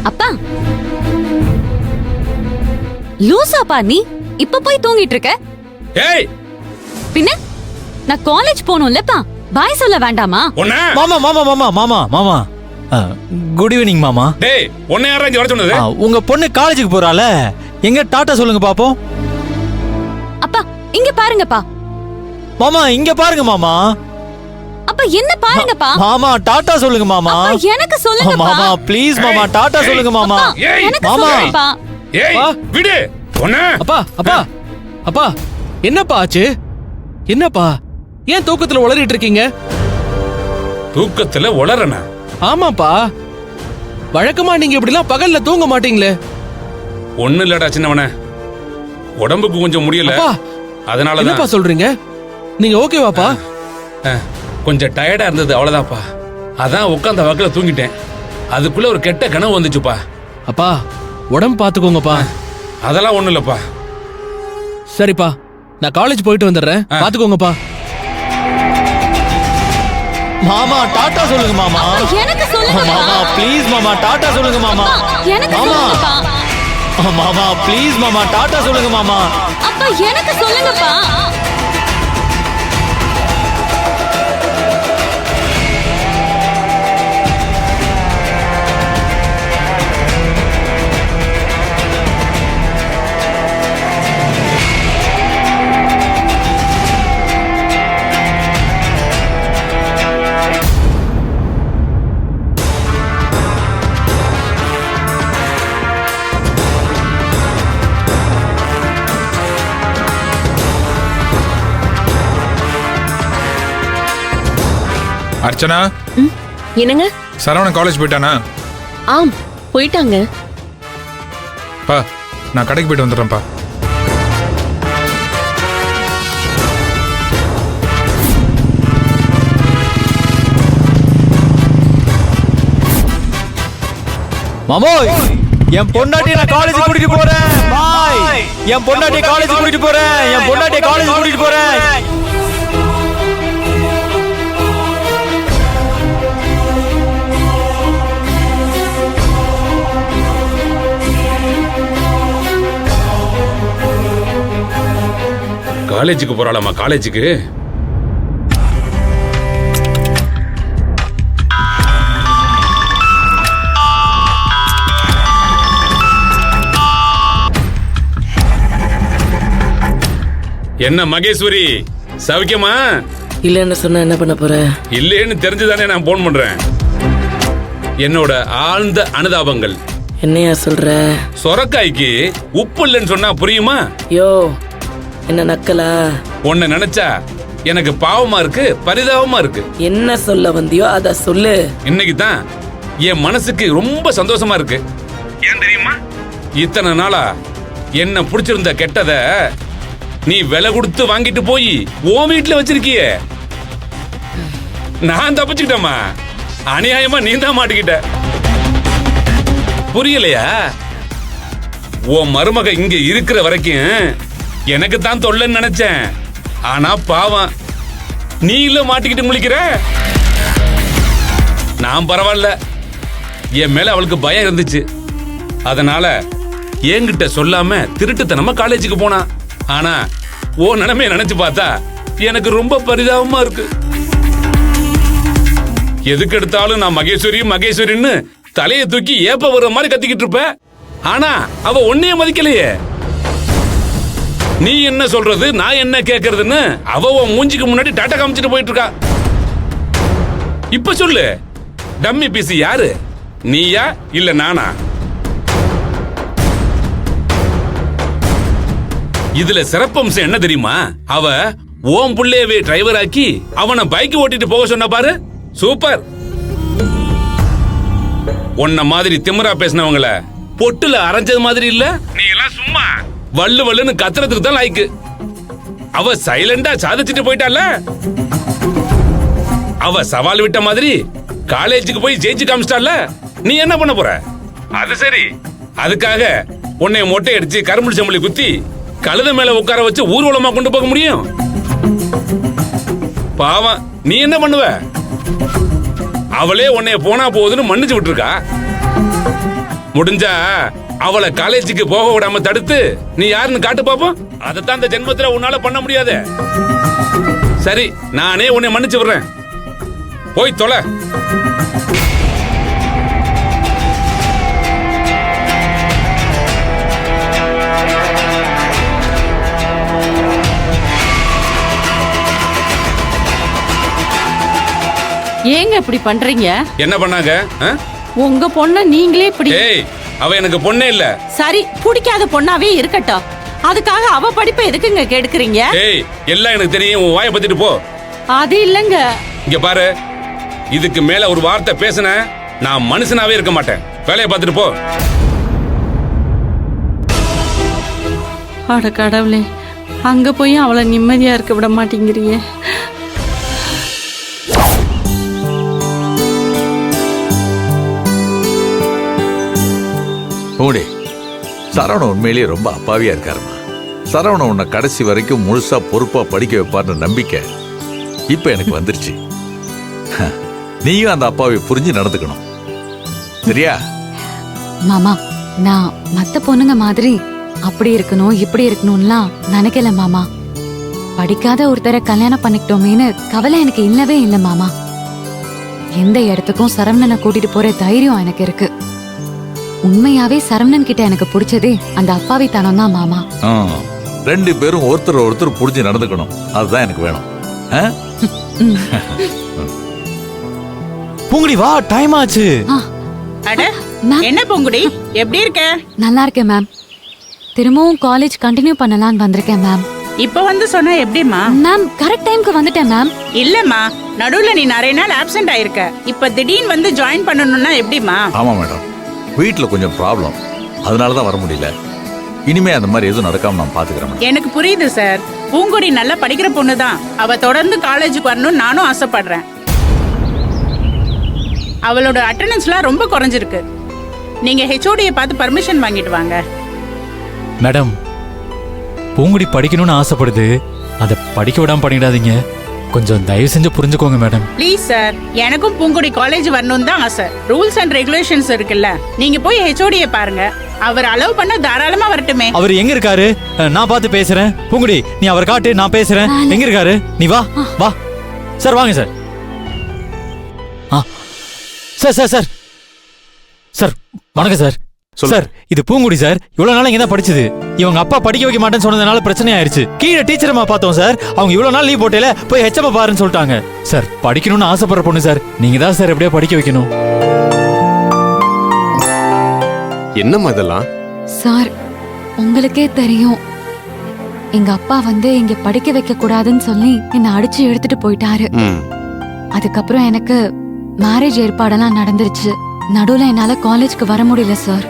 அப்பா லூசாப்பா நீ இப்ப போய் தூங்கிட்டு இருக்க? ஏய் பின்ன நான் காலேஜ் போகணும்லப்பா, பாய் சொல்ல வேண்டாமா? மாமா மாமா மாமா மாமா மாமா குட் ஈவினிங் மாமா. டேய் உன்னை யாரா இங்க வர சொன்னது? உங்க பொண்ணு காலேஜுக்கு போறாள, எங்க டாட்டா சொல்லுங்க பாப்போம். அப்பா இங்க பாருங்கப்பா. மாமா இங்க பாருங்க மாமா. அப்பா என்ன பாருங்கப்பா? மாமா டாட்டா சொல்லுங்க மாமா. அப்பா எனக்கு சொல்லுங்கப்பா. மாமா ப்ளீஸ் மாமா டாட்டா சொல்லுங்க மாமா. எனக்கு மாமா. சொல்லுங்கப்பா. ஏய் விடு உன்னை. அப்பா அப்பா அப்பா என்னப்பா ஆச்சு? என்னப்பா ஏன் தூக்கத்துல உளறிட்டு இருக்கீங்க? தூக்கத்துல உளறனா? ஆமாப்பா, வழக்கமா நீங்க இப்படிலாம் பகல்ல தூங்க மாட்டீங்களே. ஒண்ணு இல்லடா சின்னவனே, உடம்புக்கு கொஞ்சம் முடியல, அப்பா அதனாலதான். என்னப்பா சொல்றீங்க? நீங்க ஓகேவாப்பா? கொஞ்சம் டயர்டா இருந்தது அவ்வளவுதான்ப்பா. அதான் உட்கார்ந்த வகையில தூங்கிட்டேன். அதுக்குள்ள ஒரு கெட்ட கனவு வந்துச்சுப்பா. அப்பா உடம்பு பாத்துக்கோங்கப்பா. அதெல்லாம் ஒண்ணு இல்லப்பா. சரிப்பா, நான் காலேஜ் போயிட்டு வந்துடுறேன், பாத்துக்கோங்கப்பா. மாமா டாட்டா சொல்லுங்க மாமா. எனக்கு சொல்லுங்கப்பா. மாமா ப்ளீஸ் மாமா டாட்டா சொல்லுங்க மாமா. எனக்கு மாமா. சொல்லுங்கப்பா. மாமா ப்ளீஸ் மாமா டாட்டா சொல்லுங்க மாமா. அப்பா எனக்கு சொல்லுங்கப்பா. அர்ச்சனா, என்னங்க? சரவணன் காலேஜ் போயிட்டானா? ஆம் போயிட்டாங்க. பா நான் கடைக்கு போயிட்டு வந்துடுறேன்ப்பா. மாமோய் என் பொண்டாட்டி நான் காலேஜ் கூட்டிட்டு போறேன். பாய். என் பொண்டாட்டி காலேஜ் கூட்டிட்டு போறேன். என் பொண்டாட்டி காலேஜ் கூட்டிட்டு போறேன். காலேஜுக்கு போறாளாமா? காலேஜுக்கு என்ன மகேஸ்வரி, சௌக்கியமா? இல்லன்னு சொன்னா என்ன பண்ண போற? இல்லேன்னு தெரிஞ்சுதானே நான் போன் பண்றேன். என்னோட ஆழ்ந்த அனுதாபங்கள். என்னையா சொல்ற? சொரக்காய்க்கு உப்பு இல்லைன்னு சொன்னா புரியுமா? யோ என்ன நக்கலா? உன்னை நினைச்சா எனக்கு பாவமா இருக்கு, பரிதாபமா இருக்கு. என்ன சொல்ல வந்தியோ அத சொல்லு. இன்னைக்கு தான் என் மனசுக்கு ரொம்ப சந்தோஷமா இருக்கு. ஏன் தெரியுமா? இத்தனை நாளா என்ன பிடிச்சிருந்த கெட்டத நீ விலை கொடுத்து வாங்கிட்டு போய் உன் வீட்டுல வச்சிருக்கிய. நான் தப்பிச்சுக்கிட்டேமா, அநியாயமா நீ தான் மாட்டிக்கிட்ட. புரியலையா? உன் மருமக இங்க இருக்கிற வரைக்கும் எனக்கு தான் தொல்லைன்னு நினைச்சேன். ஆனா பாவம், நீ இல்ல மாட்டிக்கிட்டு முழிக்கிற. நான் பரவாயில்ல, என் மேல அவளுக்கு பயம் இருந்துச்சு. அதனால என்கிட்ட சொல்லாம திருட்டுத்தனமா காலேஜுக்கு போனா. ஆனா ஓ நிலைமைய நினைச்சு பார்த்தா எனக்கு ரொம்ப பரிதாபமா இருக்கு. எதுக்கு எடுத்தாலும் நான் மகேஸ்வரி மகேஸ்வரின்னு தலையை தூக்கி ஏப்ப வர்ற மாதிரி கத்திக்கிட்டு இருப்ப. ஆனா அவ ஒன்னைய மதிக்கலையே. நீ என்ன சொல்றது, நான் என்ன கேக்குறதுன்னு அவ உன் மூஞ்சிக்கு முன்னாடி டாட்டா காமிச்சிட்டு போயிட்டு இருக்கா. இப்ப சொல்லு, டம்மி பீஸ் யாரு, நீயா இல்ல நானா? இதுல சிறப்பம்சம் என்ன தெரியுமா? அவ ஓம் புள்ளையவே டிரைவர் ஆக்கி அவனை பைக் ஓட்டிட்டு போக சொன்ன பாரு. சூப்பர். உன்ன மாதிரி திமிரா பேசினவங்கள பொட்டுல அரைஞ்சது மாதிரி இல்ல. நீ எல்லாம் சும்மா வள்ளு வள்ளுன்னு கத்துறதுக்கு தான் லாய்க்கு. அவ சைலண்டா சாதிச்சுட்டு போயிட்டால. அவ சவால் விட்ட மாதிரி காலேஜுக்கு போய் ஜெயிச்சு காமிச்சிட்டால. நீ என்ன பண்ண போற? அது சரி, அதுக்காக உன்னை மொட்டை அடிச்சு கரும்புள் செம்பளி குத்தி கழுத மேல உட்கார வச்சு ஊர்வலமா கொண்டு போக முடியும்? பாவம், நீ என்ன பண்ணுவ? அவளே உன்னைய போனா போகுதுன்னு மன்னிச்சு விட்டுருக்கா. முடிஞ்சா அவளை காலேஜுக்கு போக விடாம தடுத்து நீ யாருன்னு காட்டு பாப்போம். அதைத்தான் இந்த ஜென்மத்துல உன்னால பண்ண முடியாது. சரி, நானே உன்னை மன்னிச்சு விடுறேன். போய் தொலை. ஏங்க இப்படி பண்றீங்க? என்ன பண்ணாங்க? உங்க பொண்ண நீங்களே இப்படி. ஏய், அவ எனக்கு பொண்ணே இல்ல. சரி, பிடிக்காத பொண்ணாவே இருக்கட்டும். அதுக்காக அவ படிப்பை எதுக்குங்க கெடுக்குறீங்க? ஏய், எல்லாம் எனக்கு தெரியும். உன் வாயை பத்திட்டு போ. அது இல்லங்க. இங்க பாரு, இதுக்கு மேல ஒரு வார்த்தை பேசுன நான் மனுஷனாவே இருக்க மாட்டேன். வேலையை பார்த்துட்டு போ. அட கடவுளே, அங்க போய் அவளை நிம்மதியா இருக்க விட மாட்டேங்கிறீங்க. பூங்குடி, சரவணன் உண்மையிலேயே ரொம்ப அப்பாவியா இருக்காருமா. சரவணன் உன்னை கடைசி வரைக்கும் முழுசா பொறுப்பா படிக்க வைப்பார்னு நம்பிக்கை இப்ப எனக்கு வந்துருச்சு. நீயும் அந்த அப்பாவை புரிஞ்சு நடந்துக்கணும், சரியா? மாமா, நான் மத்த பொண்ணுங்க மாதிரி அப்படி இருக்கணும் இப்படி இருக்கணும்லாம் நினைக்கல மாமா. படிக்காத ஒருத்தரை கல்யாணம் பண்ணிக்கிட்டோமேனு கவலை எனக்கு இல்லவே இல்ல மாமா. எந்த இடத்துக்கும் சரவணனை கூட்டிட்டு போற தைரியம் எனக்கு இருக்கு. உண்மையாவே சரவணன் கிட்ட எனக்கு பிடிச்சதே அந்த அப்பாவித்தனம் தான் மாமா. ரெண்டு பேரும் ஒருத்தர் ஒருத்தர் புரிஞ்சு நடந்துக்கணும், அதுதான் எனக்கு வேணும். பூங்குடி வா, டைம் ஆச்சு. அட, மேம், என்ன பொங்குடி, எப்படி இருக்க? நல்லா இருக்கேன் மேம். திரும்பவும் காலேஜ் கண்டினியூ பண்ணலாம்னு வந்திருக்கேன் மேம். இப்ப வந்து சொன்னா எப்படிமா? மேம், கரெக்ட் டைம்க்கு வந்துட்டேன் மேம். இல்லம்மா, நடுவுல நீ நிறைய நாள் ஆப்சென்ட் ஆயிருக்க. இப்ப திடீர்னு வந்து ஜாயின் பண்ணணும்னா எப்படிமா? ஆமா மேடம், வீட்டுல கொஞ்சம் ப்ராப்ளம், அதனாலதான் வர முடியல. இனிமே அந்த மாதிரி எதுவும் நடக்காம நான் பாத்துக்கிறேன். எனக்கு புரியுது சார். பூங்குடி நல்லா படிக்கிற பொண்ணுதான். அவ தொடர்ந்து காலேஜுக்கு வரணும்னு நானும் ஆசைப்படுறேன். அவளோட அட்டெண்டன்ஸ்லாம் ரொம்ப குறைஞ்சிருக்கு. நீங்க ஹெச்ஓடியை பார்த்து பர்மிஷன் வாங்கிட்டு வாங்க. மேடம், பூங்குடி படிக்கணும்னு ஆசைப்படுது, அதை படிக்க விடாம பண்ணிடாதீங்க. கொஞ்சம் தயவு செஞ்சு புரிஞ்சுக்கோங்க மேடம். ப்ளீஸ் சார், எனக்கும் பூங்குடி காலேஜ் வரணும்னு தான் ஆசை. ரூல்ஸ் அண்ட் ரெகுலேஷன்ஸ் இருக்குல்ல, நீங்க போய் ஹெச்ஓடியை பாருங்க. அவர் அலோவ் பண்ண தாராளமா வரட்டுமே. அவர் எங்க இருக்காரு? நான் பார்த்து பேசுறேன். பூங்குடி, நீ அவர் காட்டு, நான் பேசுறேன். எங்க இருக்காரு? நீ வா வா. சார் வாங்க sir. Sir sir sir sir வணக்கம் சார். சார், இது பூங்குடி சார். இவ்வளவு நாள் இங்க தான் படிச்சது. இவங்க அப்பா படிக்க வைக்க மாட்டேன்னு சொன்னதுனால பிரச்சனை ஆயிருச்சு. கீழே டீச்சரமா பார்த்தோம் சார். அவங்க இவ்வளவு நாள் லீவ் போட்டேல போய் ஹெச்எம் பாருன்னு சொல்லிட்டாங்க. சார், படிக்கணும்னு ஆசைப்படுற பொண்ணு சார். நீங்க தான் சார் எப்படியா படிக்க வைக்கணும். என்னம்மா இதெல்லாம்? சார், உங்களுக்கே தெரியும், எங்க அப்பா வந்து இங்க படிக்க வைக்க கூடாதுன்னு சொல்லி என்ன அடிச்சு எடுத்துட்டு போயிட்டாரு. அதுக்கப்புறம் எனக்கு மேரேஜ் ஏற்பாடெல்லாம் நடந்துருச்சு. நடுவுல என்னால காலேஜ்க்கு வர முடியல சார்.